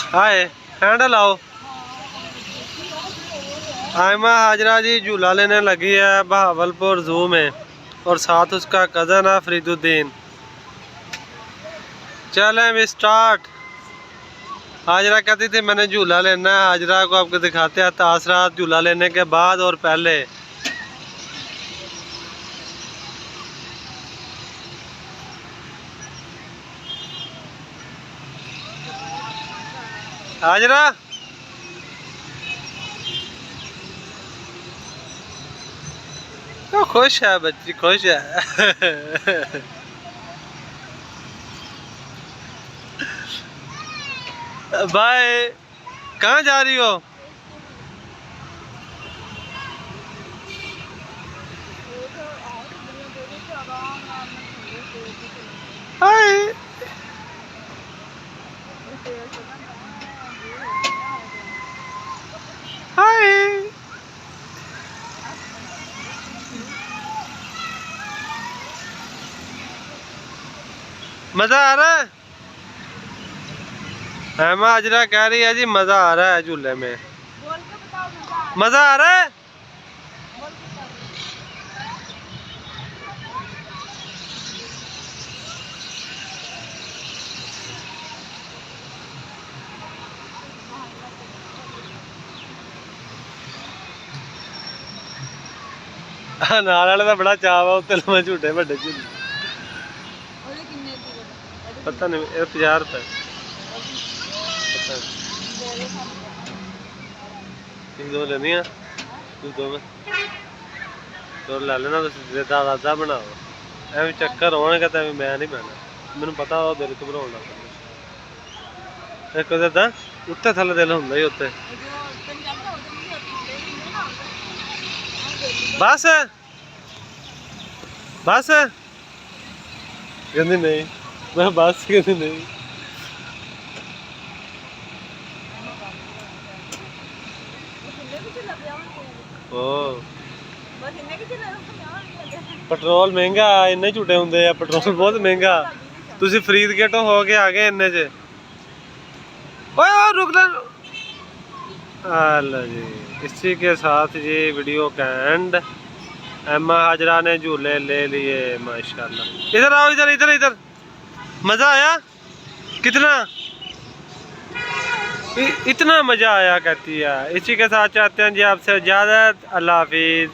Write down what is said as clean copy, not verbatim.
हाय handle आओ। आयमा हाजरा जी झूला लेने लगी है बहावलपुर जू में और साथ उसका कज़न है फरीदुद्दीन। चलें भी स्टार्ट। हाजरा कहती थी मैंने झूला लेना है। हाजरा को आपको दिखाते हैं तासरात झूला लेने के बाद और पहले। हाजरा तो खुश है बच्ची, खुश है। बाय। कहाँ जा रही हो? हाय। हाय। मजा आ रहा है? हेमा हाजरा कह रही है जी मजा आ रहा है झूले में। मजा आ रहा है? नाल वाले का बड़ा चाव है उत्ते लम्मे झूटे बड़े झूले। पता नहीं 50 रुपए। दो लेनी है दो में तो ले लेना। दादा बनाओ एवं चक्कर होने तो मैं नहीं बहना। मैनू पता वो दिल घबराउण लग पैंदा। एक दादा उत्ते थल्ले दिल हुंदा ही उत्ते। बस बस कहती नहीं। मैं बस कहती नहीं। ओ पेट्रोल महंगा इन्ने झूठे होंगे। पेट्रोल बहुत महंगा। तुसी फरीदगेटों हो के आ गए इन्ने च। ओए रुक ले। हेलो जी, इसी के साथ ये वीडियो का एंड। हेमा हाजरा ने झूले ले लिए माशाल्लाह। इधर आओ, इधर इधर इधर। मजा आया कितना? इतना मजा आया कहती है। इसी के साथ चाहते हैं जी आपसे इजाजत। अल्लाह हाफिज।